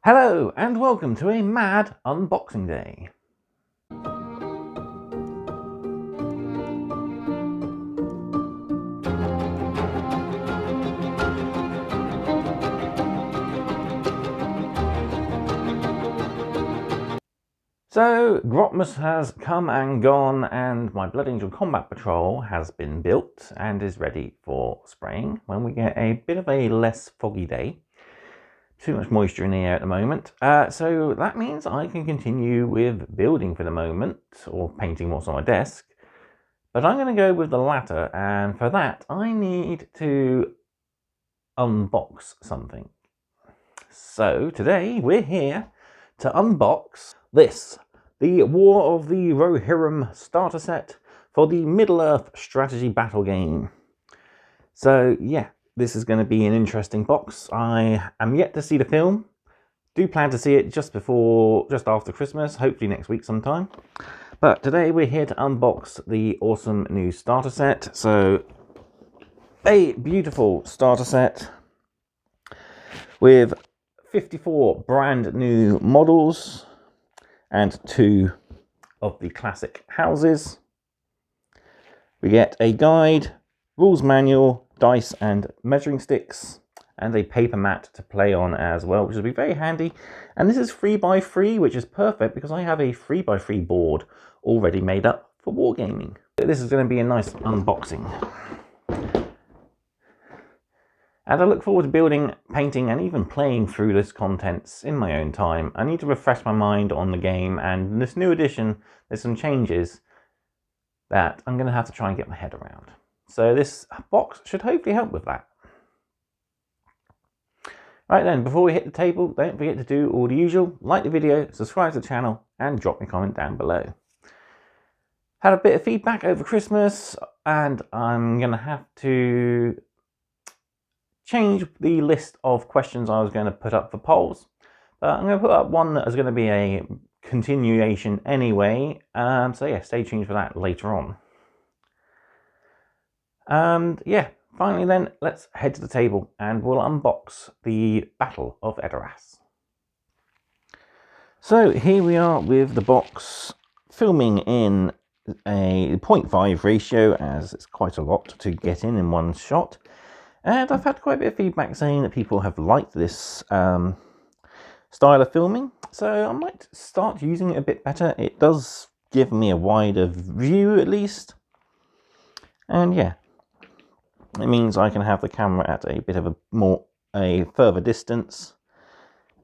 Hello and welcome to a mad unboxing day. So, Grotmus has come and gone and my Blood Angel Combat Patrol has been built and is ready for spraying when we get a bit of a less foggy day. Too much moisture in the air at the moment. So that means I can continue with building for the moment, or painting what's on my desk. But I'm going to go with the latter, and for that I need to unbox something. So today we're here to unbox this, the War of the Rohirrim starter set for the Middle-earth strategy battle game. So yeah, this is going to be an interesting box. I am yet to see the film. Do plan to see it just after Christmas, hopefully next week sometime. But today we're here to unbox the awesome new starter set. So a beautiful starter set with 54 brand new models and 2 of the classic houses. We get a guide, rules manual, dice and measuring sticks, and a paper mat to play on as well, which will be very handy. And this is 3x3, which is perfect because I have a 3x3 board already made up for wargaming. This is going to be a nice unboxing. And I look forward to building, painting and even playing through this contents in my own time. I need to refresh my mind on the game, and in this new edition there's some changes that I'm going to have to try and get my head around. So this box should hopefully help with that. Right then, before we hit the table, don't forget to do all the usual. Like the video, subscribe to the channel and drop me a comment down below. Had a bit of feedback over Christmas and I'm going to have to change the list of questions I was going to put up for polls. But I'm going to put up one that is going to be a continuation anyway. So yeah, stay tuned for that later on. And yeah, finally then, let's head to the table and we'll unbox the Battle of Edoras. So here we are with the box, filming in a 0.5 ratio as it's quite a lot to get in one shot. And I've had quite a bit of feedback saying that people have liked this style of filming, so I might start using it a bit better. It does give me a wider view at least, and yeah, it means I can have the camera at a bit of a further distance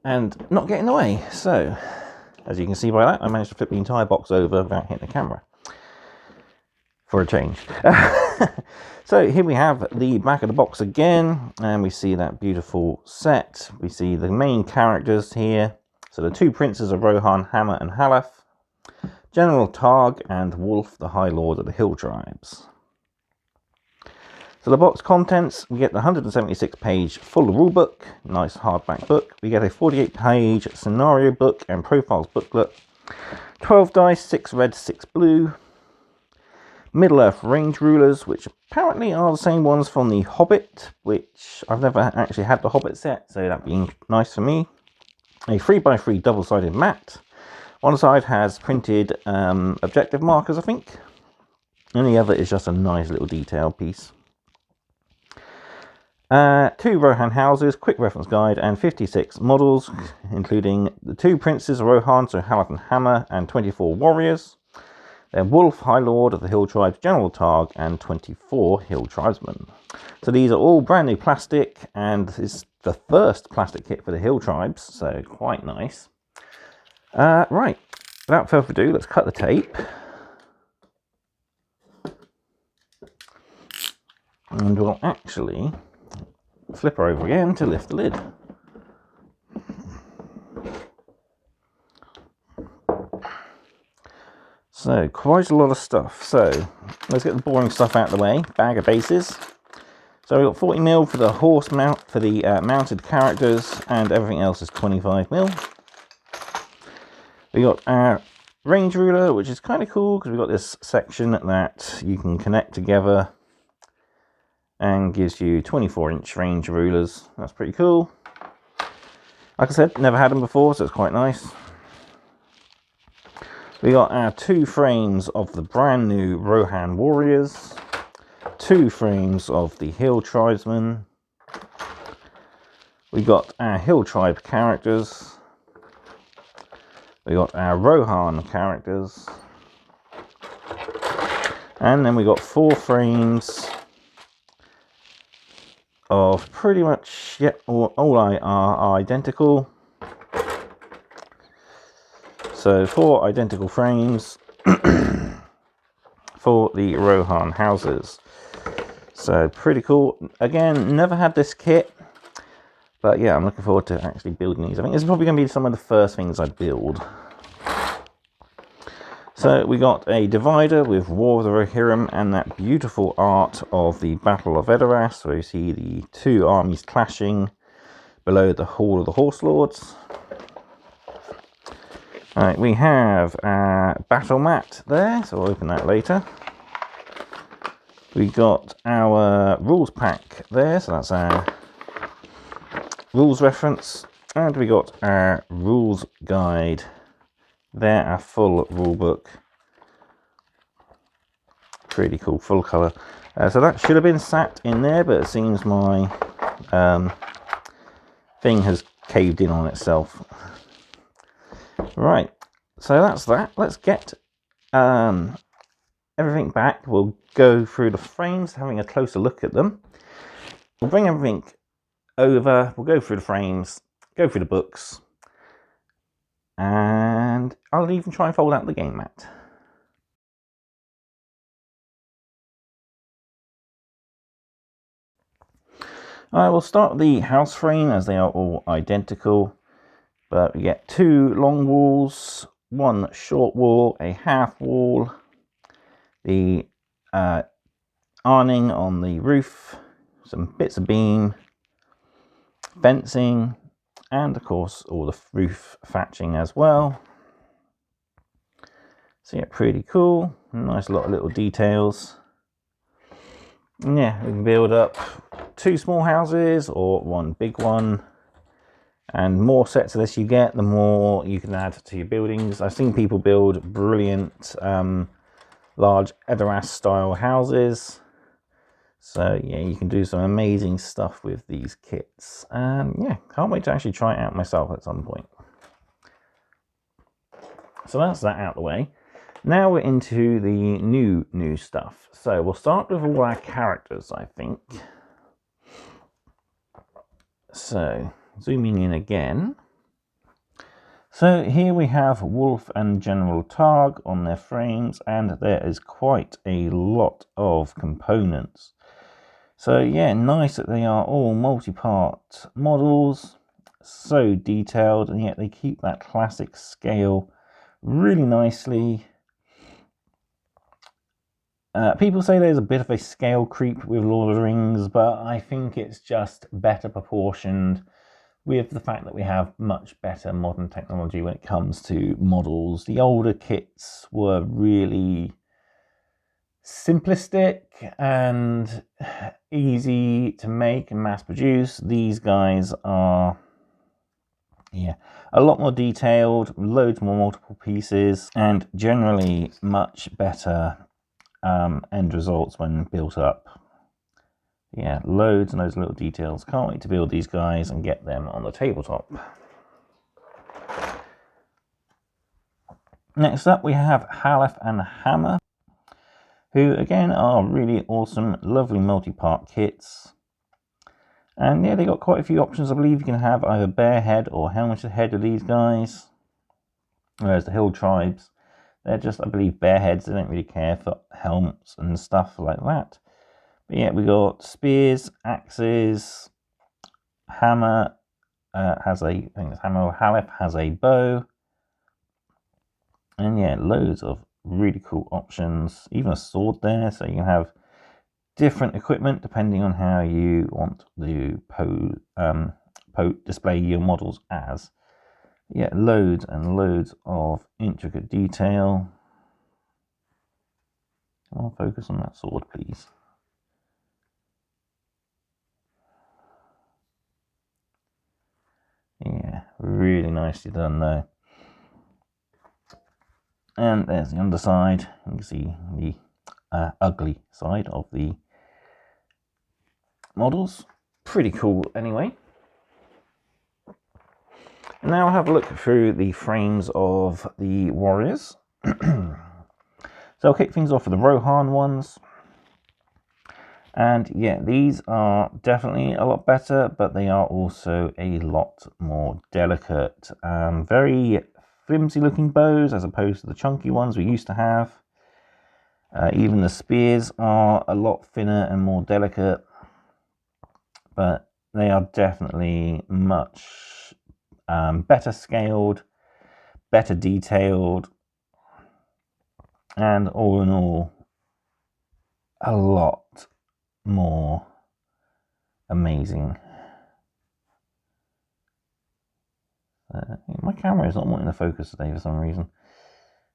and not get in the way. So as you can see by that, I managed to flip the entire box over without hitting the camera for a change. So here we have the back of the box again, and we see that beautiful set. We see the main characters here. So the 2 princes of Rohan, Hammer and Halaf, General Targ and Wolf, the High Lord of the Hill Tribes. So the box contents, we get the 176 page full rulebook, nice hardback book. We get a 48 page scenario book and profiles booklet, 12 dice, 6 red, 6 blue, Middle-earth range rulers, which apparently are the same ones from the Hobbit, which I've never actually had the Hobbit set, so that'd be nice for me. A 3x3 double-sided mat. One side has printed objective markers, I think, and the other is just a nice little detail piece. 2 Rohan houses, quick reference guide, and 56 models, including the 2 princes of Rohan, so Halaf and Hammer, and 24 warriors. Then Wolf, High Lord of the Hill Tribes, General Targ, and 24 Hill Tribesmen. So these are all brand new plastic, and it's the first plastic kit for the Hill Tribes, so quite nice. Right, without further ado, let's cut the tape. And we'll actually flip her over again to lift the lid. So, quite a lot of stuff. So, let's get the boring stuff out of the way. Bag of bases. So, we've got 40mm for the horse mount, for the mounted characters, and everything else is 25mm. We got our range ruler, which is kind of cool because we've got this section that you can connect together and gives you 24-inch range rulers. That's pretty cool. Like I said, never had them before, so it's quite nice. We got our 2 frames of the brand new Rohan warriors, 2 frames of the Hill tribesmen. We got our Hill tribe characters. We got our Rohan characters. And then we got 4 frames of pretty much, yeah, all are identical. So 4 identical frames for the Rohan houses. So pretty cool. Again, never had this kit, but yeah, I'm looking forward to actually building these. I think this is probably going to be some of the first things I build. So we got a divider with War of the Rohirrim and that beautiful art of the Battle of Edoras. So you see the 2 armies clashing below the Hall of the Horse Lords. Right, we have our battle mat there, so we'll open that later. We got our rules pack there, so that's our rules reference. And we got our rules guide there, our full rule book. Pretty cool, full colour. So that should have been sat in there, but it seems my thing has caved in on itself. Right, so that's that. Let's get everything back. We'll go through the frames, having a closer look at them. We'll bring everything over, we'll go through the frames, go through the books, and I'll even try and fold out the game mat. I will start with the house frame as they are all identical, but we get 2 long walls, 1 short wall, a half wall, the awning on the roof, some bits of beam, fencing, and of course all the roof thatching as well. So yeah, pretty cool. Nice lot of little details. And yeah, we can build up 2 small houses or 1 big one. And more sets of this you get, the more you can add to your buildings. I've seen people build brilliant large Edoras style houses. So yeah, you can do some amazing stuff with these kits. And yeah, can't wait to actually try it out myself at some point. So that's that out of the way. Now we're into the new stuff. So we'll start with all our characters, I think. So zooming in again. So here we have Wolf and General Targ on their frames, and there is quite a lot of components. So yeah, nice that they are all multi-part models, so detailed, and yet they keep that classic scale really nicely. People say there's a bit of a scale creep with Lord of the Rings, but I think it's just better proportioned with the fact that we have much better modern technology when it comes to models. The older kits were really simplistic and easy to make and mass produce. These guys are, yeah, a lot more detailed, loads more multiple pieces, and generally much better end results when built up. Yeah, loads and loads of little details. Can't wait to build these guys and get them on the tabletop. Next up we have Halef and Hammer, who again are really awesome, lovely multi-part kits. And yeah, they got quite a few options. I believe you can have either bare head or helmeted head with these guys. Whereas the Hill tribes, they're just, I believe, bare heads. They don't really care for helmets and stuff like that. But yeah, we got spears, axes. Hammer has a, I think it's Hammer or Halef has a bow. And yeah, loads of really cool options. Even a sword there, so you can have different equipment depending on how you want to display your models as. Yeah, loads and loads of intricate detail. I'll focus on that sword, please. Yeah, really nicely done though. And there's the underside. You can see the ugly side of the models. Pretty cool anyway. Now I'll have a look through the frames of the warriors. So I'll kick things off with the Rohan ones. And yeah, these are definitely a lot better, but they are also a lot more delicate. Very flimsy looking bows as opposed to the chunky ones we used to have. Even the spears are a lot thinner and more delicate, but they are definitely much better scaled, better detailed, and all in all, a lot more amazing. My camera is not wanting to focus today for some reason.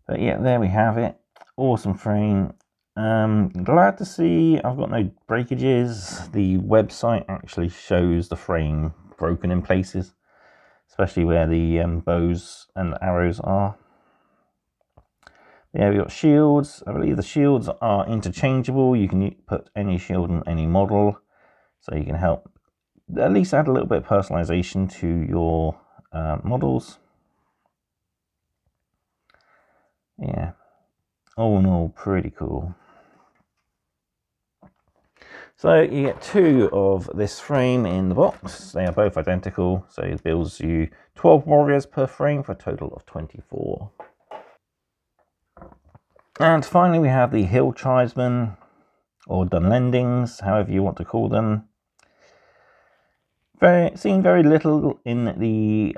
But yeah, there we have it. Awesome frame. Glad to see I've got no breakages. The website actually shows the frame broken in places, especially where the bows and the arrows are. Yeah, we've got shields. I believe the shields are interchangeable. You can put any shield on any model, so you can help at least add a little bit of personalization to your models. Yeah, all in all, pretty cool. So you get 2 of this frame in the box. They are both identical, so it builds you 12 warriors per frame for a total of 24. And finally we have the Hill Tribesmen, or Dunlandings, however you want to call them. Seen very little in the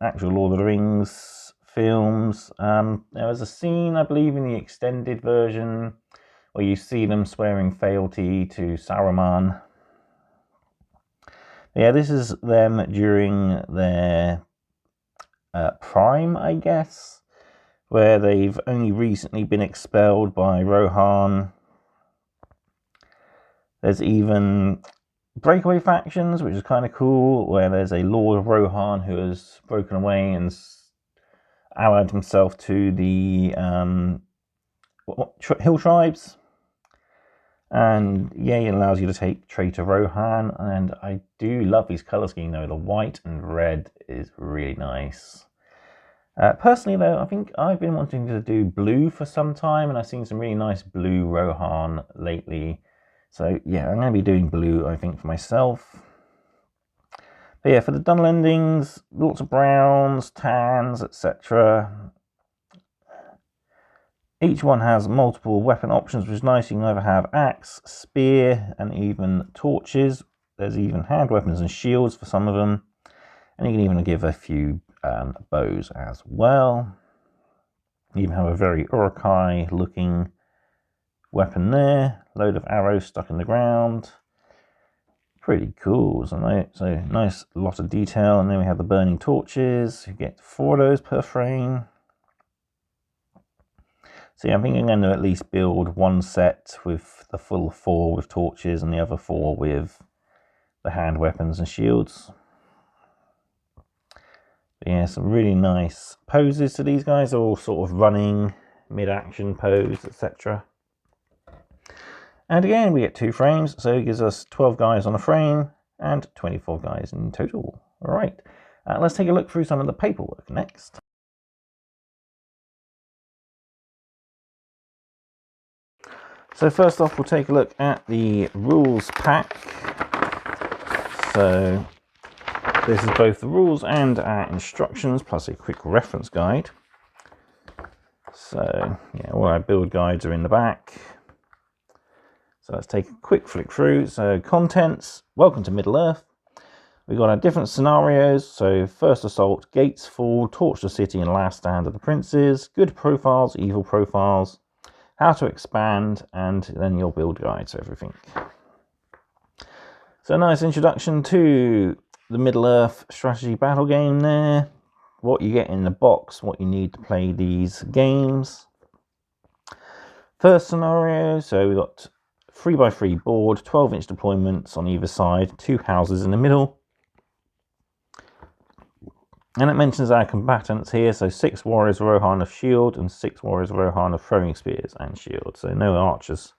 actual Lord of the Rings films. There was a scene, I believe, in the extended version where you see them swearing fealty to Saruman. Yeah, this is them during their prime, I guess, where they've only recently been expelled by Rohan. There's even breakaway factions, which is kind of cool, where there's a Lord of Rohan who has broken away and allied himself to the Hill Tribes. And yeah, it allows you to take traitor Rohan, and I do love these colour scheme though. The white and red is really nice. Personally though, I think I've been wanting to do blue for some time, and I've seen some really nice blue Rohan lately. So yeah, I'm going to be doing blue, I think, for myself. But yeah, for the Dunlandings, lots of browns, tans, etc. Each one has multiple weapon options, which is nice. You can either have axe, spear, and even torches. There's even hand weapons and shields for some of them. And you can even give a few bows as well. You even have a very Urukai looking weapon there. Load of arrows stuck in the ground. Pretty cool, isn't it? So nice lot of detail. And then we have the burning torches. You get 4 of those per frame. So yeah, I think I'm going to at least build one set with the full 4 with torches and the other 4 with the hand weapons and shields. But yeah, some really nice poses to these guys. They're all sort of running, mid-action pose, etc. And again, we get 2 frames, so it gives us 12 guys on a frame and 24 guys in total. All right, let's take a look through some of the paperwork next. So first off, we'll take a look at the rules pack. So this is both the rules and our instructions, plus a quick reference guide. So yeah, all our build guides are in the back. So let's take a quick flick through. So contents, welcome to Middle-earth. We've got our different scenarios. So first assault, gates fall, torch the city and last stand of the princes, good profiles, evil profiles, how to expand, and then your build guide, so everything. So a nice introduction to the Middle-earth strategy battle game there. What you get in the box, what you need to play these games. First scenario, so we've got 3x3 board, 12-inch deployments on either side, 2 houses in the middle. And it mentions our combatants here, so 6 warriors Rohan of shield and 6 warriors Rohan of throwing spears and shield, so no archers.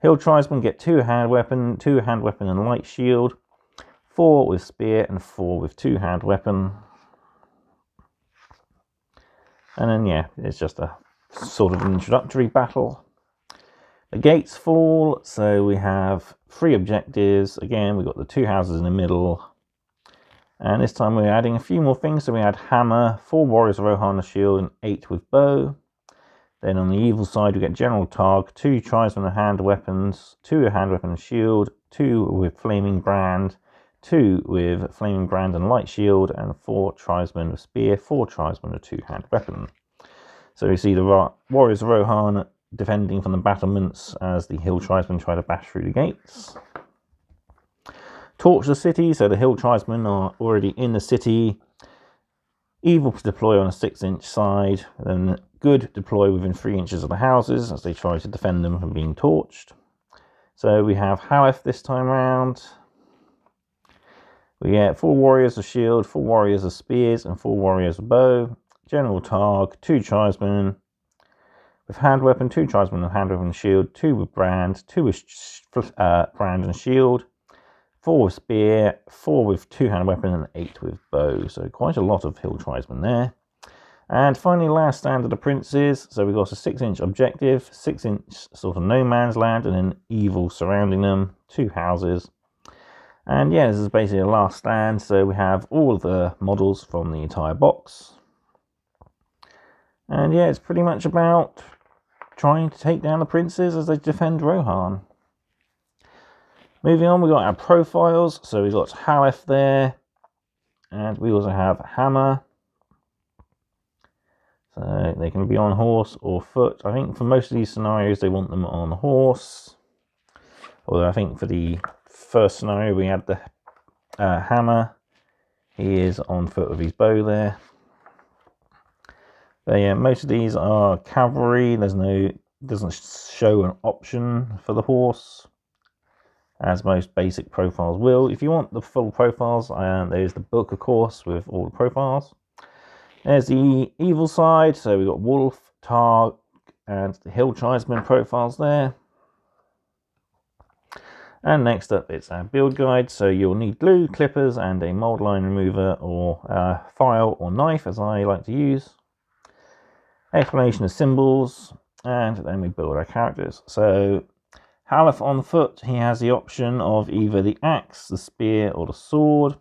Hill tribesmen get 2 hand weapon and light shield, 4 with spear and 4 with 2 hand weapon. And then yeah, it's just a sort of introductory battle. The gates fall, so we have 3 objectives. Again, we've got the 2 houses in the middle. And this time we're adding a few more things. So we had hammer, 4 warriors of Rohan of shield, and 8 with bow. Then on the evil side, we get general targ, 2 tribesmen of hand weapons, 2 with hand weapon and shield, 2 with flaming brand, 2 with flaming brand and light shield, and 4 tribesmen with spear, 4 tribesmen with 2 hand weapon. So we see the warriors of Rohan defending from the battlements as the hill tribesmen try to bash through the gates. Torch the city, so the hill tribesmen are already in the city. Evil to deploy on a 6-inch side, then good deploy within 3 inches of the houses as they try to defend them from being torched. So we have Halef this time round. We get 4 warriors of shield, 4 warriors of spears, and 4 warriors of bow. General targ, 2 tribesmen with hand weapon, 2 tribesmen with hand weapon and shield, 2 with brand, 2 with brand and shield, 4 with spear, 4 with 2 hand weapon, and 8 with bow. So quite a lot of hill tribesmen there. And finally, last stand of the princes. So we've got a 6-inch objective, 6-inch sort of no man's land, and then evil surrounding them, 2 houses. And yeah, this is basically a last stand. So we have all of the models from the entire box. And yeah, it's pretty much about trying to take down the princes as they defend Rohan. Moving on, we've got our profiles. So we've got Halef there. And we also have Hammer. So they can be on horse or foot. I think for most of these scenarios, they want them on horse. Although I think for the first scenario, we had the Hammer. He is on foot with his bow there. But yeah, most of these are cavalry. Doesn't show an option for the horse, as most basic profiles will. If you want the full profiles, there's the book, of course, with all the profiles. There's the evil side, so we've got Wolf, Targ, and the Hill Tribesman profiles there. And next up, it's our build guide. So you'll need glue, clippers, and a mold line remover, or file or knife, as I like to use. Explanation of symbols, and then we build our characters. So Halef on foot, he has the option of either the axe, the spear, or the sword.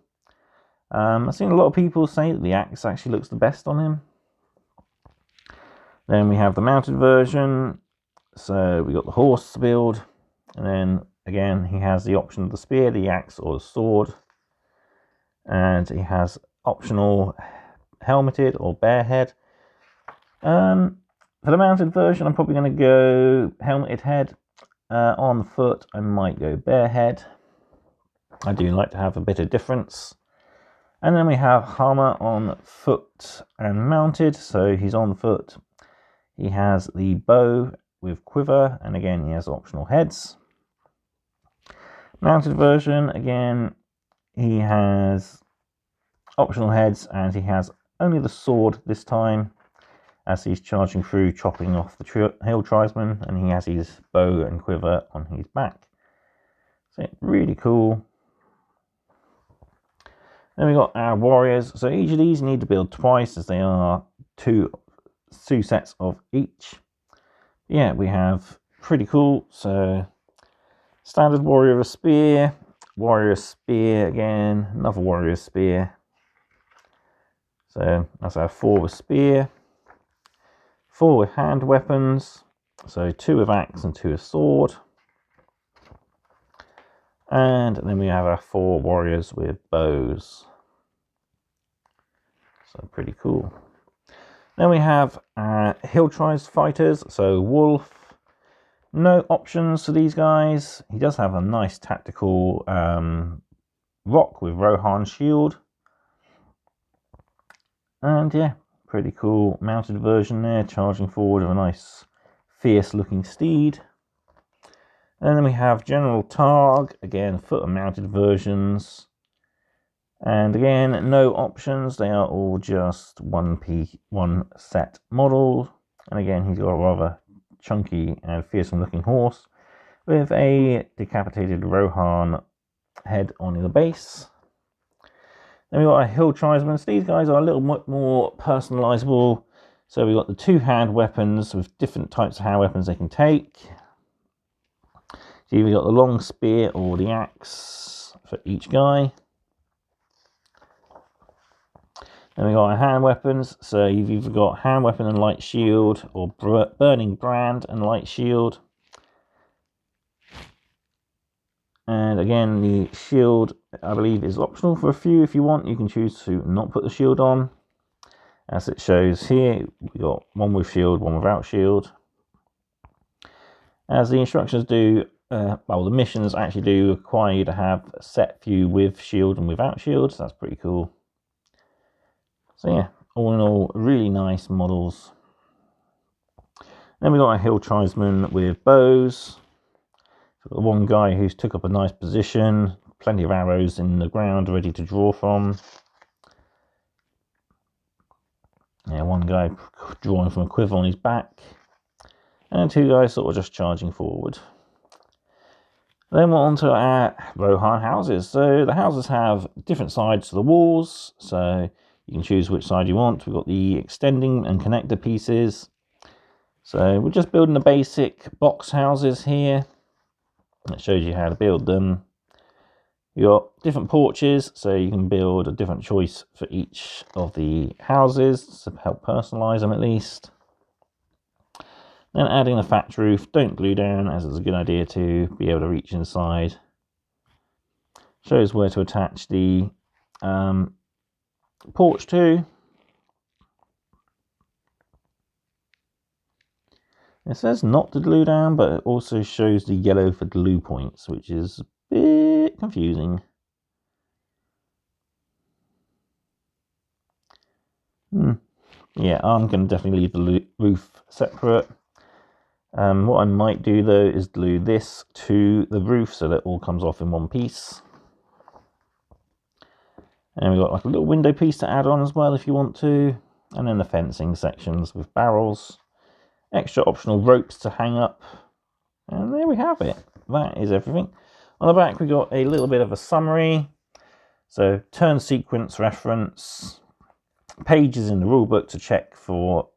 I've seen a lot of people say that the axe actually looks the best on him. Then we have the mounted version. So we got the horse to build. And then again, he has the option of the spear, the axe, or the sword. And he has optional helmeted or bare head. For the mounted version, I'm probably going to go helmeted head. On foot, I might go bare head. I do like to have a bit of difference. And then we have Hammer on foot and mounted, so he's on foot. He has the bow with quiver, and again he has optional heads. Mounted version, again, he has optional heads, and he has only the sword this time, as he's charging through, chopping off the hill tribesman, and he has his bow and quiver on his back. So really cool. Then we got our warriors. So each of these need to build twice, as they are two sets of each. Yeah, we have pretty cool. So standard warrior of spear, warrior spear again, another warrior spear. So that's our 4 with spear, 4 with hand weapons. So 2 with axe and 2 with sword. And then we have our 4 warriors with bows. So pretty cool. Then we have Hill Tribes fighters. So Wolf, no options for these guys. He does have a nice tactical rock with Rohan shield. And yeah, pretty cool mounted version there, charging forward with a nice fierce looking steed. And then we have General Targ, again foot and mounted versions. And again, no options, they are all just one set model. And again, he's got a rather chunky and fearsome looking horse with a decapitated Rohan head on the base. Then we've got our Hill Tribesmen. So these guys are a little bit more personalisable. So we've got the 2-hand weapons with different types of hand weapons they can take. So you've got the long spear or the axe for each guy. Then we've got our hand weapons. So you've either got hand weapon and light shield, or burning brand and light shield. And again, the shield, I believe, is optional for a few. If you want, you can choose to not put the shield on. As it shows here, we've got one with shield, one without shield. As the instructions do, well, the missions actually do require you to have a set few with shield and without shield. So that's pretty cool. So yeah, all in all, really nice models. Then we got a Hill Tribesman with bows. So the one guy who's took up a nice position, plenty of arrows in the ground ready to draw from. Yeah, one guy drawing from a quiver on his back, and 2 guys sort of just charging forward. Then we're on to our Rohan houses. So the houses have different sides to the walls, so you can choose which side you want. We've got the extending and connector pieces. So we're just building the basic box houses here. It shows you how to build them. You've got different porches, so you can build a different choice for each of the houses to help personalise them at least. Then adding the thatch roof, don't glue down, as it's a good idea to be able to reach inside. Shows where to attach the porch to. It says not to glue down, but it also shows the yellow for glue points, which is a bit confusing. Yeah, I'm going to definitely leave the roof separate. What I might do though is glue this to the roof so that it all comes off in one piece. And we've got like a little window piece to add on as well if you want to. And then the fencing sections with barrels. Extra optional ropes to hang up. And there we have it. That is everything. On the back we got a little bit of a summary. So turn sequence reference. Pages in the rulebook to check for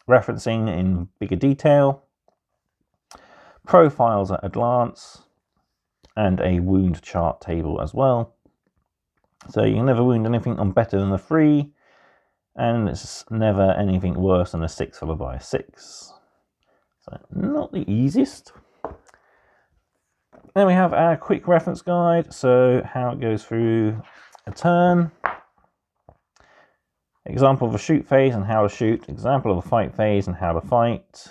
referencing in bigger detail. Profiles at a glance. And a wound chart table as well. So you can never wound anything on better than a 3, and it's never anything worse than a 6 followed by a 6. So not the easiest. Then we have our quick reference guide, so how it goes through a turn. Example of a shoot phase and how to shoot. Example of a fight phase and how to fight.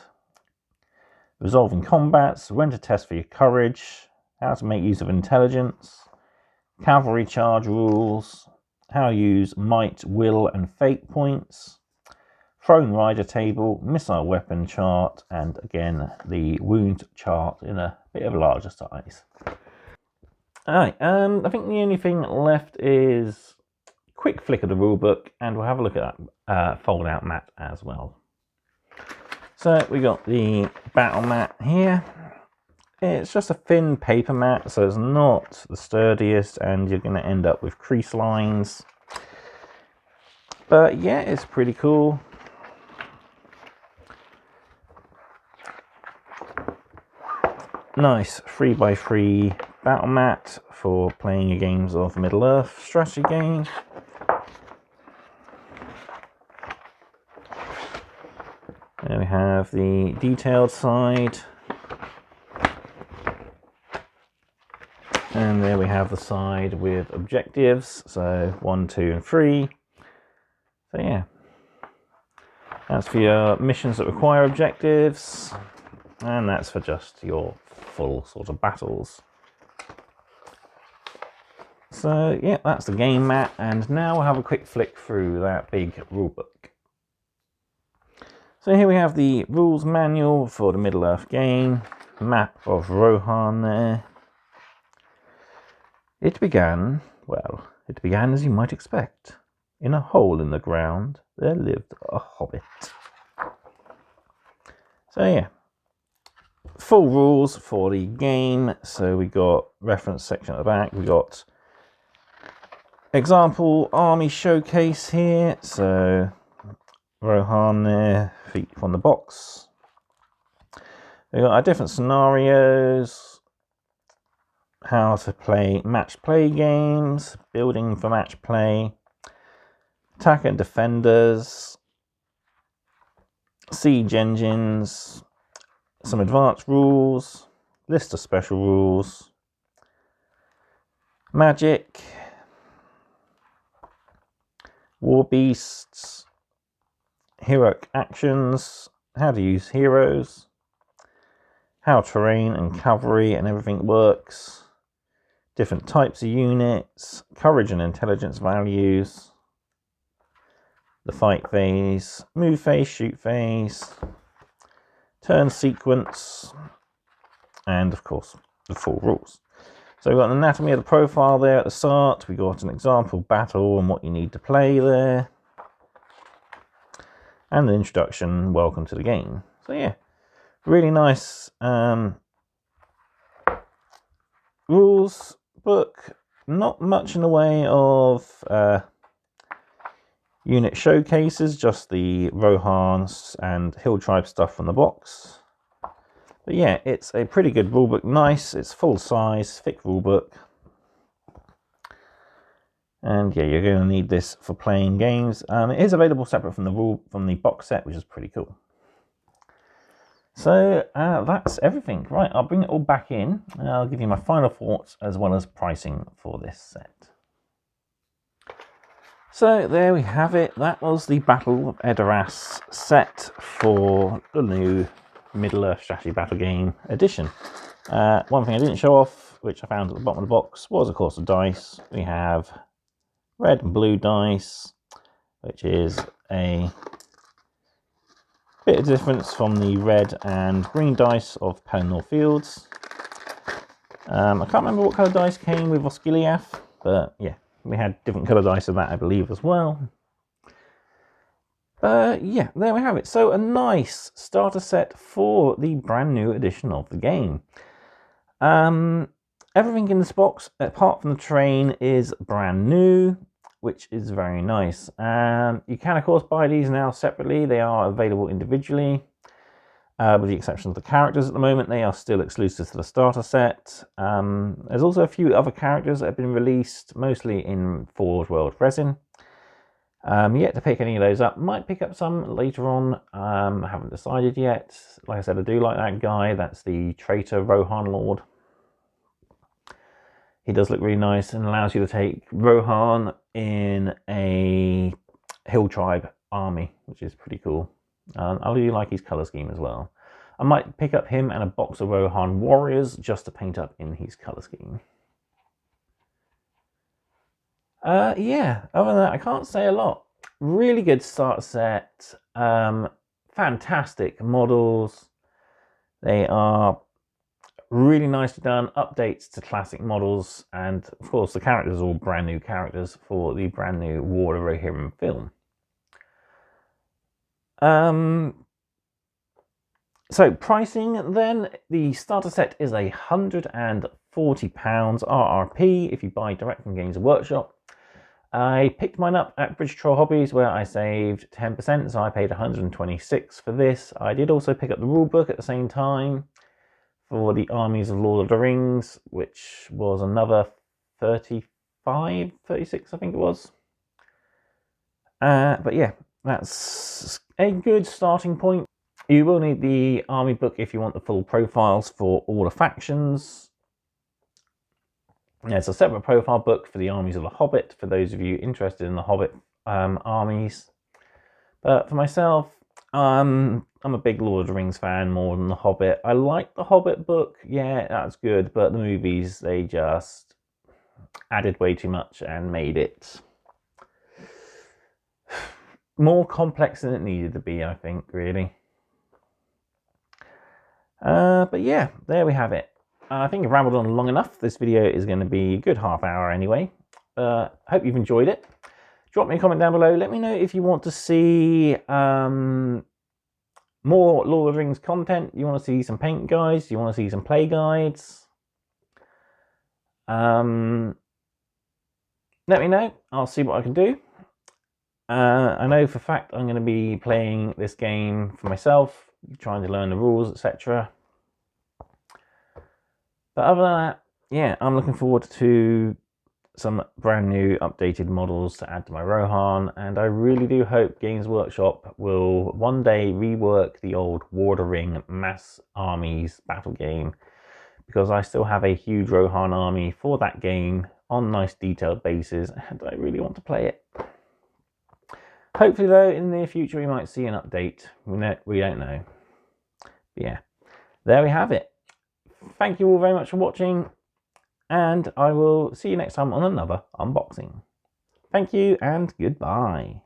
Resolving combats, when to test for your courage, how to make use of intelligence. Cavalry charge rules, how to use might, will and fate points, thrown rider table, missile weapon chart, and again the wound chart in a bit of a larger size. Alright, I think the only thing left is a quick flick of the rulebook, and we'll have a look at that fold out mat as well. So we got the battle mat here. It's just a thin paper mat, so it's not the sturdiest, and you're going to end up with crease lines. But yeah, it's pretty cool. Nice 3x3 battle mat for playing your games of Middle-earth strategy games. There we have the detailed side. And there we have the side with objectives, so 1, 2 and 3. So yeah, that's for your missions that require objectives, and that's for just your full sort of battles. So yeah, that's the game mat, and now we'll have a quick flick through that big rulebook. So here we have the rules manual for the Middle-earth game, map of Rohan there. It began as you might expect. In a hole in the ground, there lived a hobbit. So yeah, full rules for the game. So we got reference section at the back. We got example army showcase here. So Rohan there, feet from the box. We got our different scenarios, how to play match play games, building for match play, attack and defenders, siege engines, some advanced rules, list of special rules, magic, war beasts, heroic actions, how to use heroes, how terrain and cavalry and everything works, different types of units, courage and intelligence values, the fight phase, move phase, shoot phase, turn sequence, and of course the full rules. So we've got an anatomy of the profile there at the start. We got an example battle and what you need to play there, and an introduction, welcome to the game. So yeah, really nice rules book. Not much in the way of unit showcases, just the Rohans and Hill Tribe stuff from the box. But yeah, it's a pretty good rulebook. Nice, it's full size, thick rulebook. And yeah, you're going to need this for playing games. It is available separate from the box set, which is pretty cool. So that's everything. Right, I'll bring it all back in and I'll give you my final thoughts as well as pricing for this set. So there we have it. That was the Battle of Edoras set for the new Middle-earth strategy battle game edition. One thing I didn't show off, which I found at the bottom of the box, was of course the dice. We have red and blue dice, which is a bit of difference from the red and green dice of Pelennor Fields. I can't remember what colour dice came with Osgiliath, but yeah, we had different colour dice of that, I believe, as well. But yeah, there we have it. So a nice starter set for the brand new edition of the game. Everything in this box, apart from the terrain, is brand new, which is very nice. You can, of course, buy these now separately. They are available individually, with the exception of the characters at the moment. They are still exclusive to the starter set. There's also a few other characters that have been released, mostly in Forge World Resin. Yet to pick any of those up. Might pick up some later on. I haven't decided yet. Like I said, I do like that guy. That's the traitor Rohan Lord. He does look really nice and allows you to take Rohan in a Hill Tribe army, which is pretty cool. I really like his colour scheme as well. I might pick up him and a box of Rohan warriors just to paint up in his colour scheme. Yeah, other than that, I can't say a lot. Really good starter set. Fantastic models. They are really nicely done. Updates to classic models. And of course, the characters are all brand new characters for the brand new War of Rohirrim film. So pricing then, the starter set is £140 RRP if you buy direct from Games Workshop. I picked mine up at British Troll Hobbies where I saved 10%, so I paid £126 for this. I did also pick up the rulebook at the same time for the Armies of Lord of the Rings, which was another 35, 36 I think it was. But yeah, that's a good starting point. You will need the army book if you want the full profiles for all the factions. There's a separate profile book for the armies of the Hobbit, for those of you interested in the Hobbit armies. But for myself, I'm a big Lord of the Rings fan more than the Hobbit. I like the Hobbit book, yeah, that's good, but the movies, they just added way too much and made it more complex than it needed to be, I think, really. But yeah, there we have it. I think I've rambled on long enough. This video is going to be a good half hour anyway. Hope you've enjoyed it. Drop me a comment down below. Let me know if you want to see more Lord of the Rings content. You want to see some paint guides? You want to see some play guides? Let me know. I'll see what I can do. I know for a fact I'm going to be playing this game for myself, trying to learn the rules, etc. But other than that, yeah, I'm looking forward to some brand new updated models to add to my Rohan, and I really do hope Games Workshop will one day rework the old War of the Ring mass armies battle game, because I still have a huge Rohan army for that game on nice detailed bases, and I really want to play it. Hopefully though, in the near future we might see an update. We don't know. But yeah, there we have it. Thank you all very much for watching, and I will see you next time on another unboxing. Thank you and goodbye.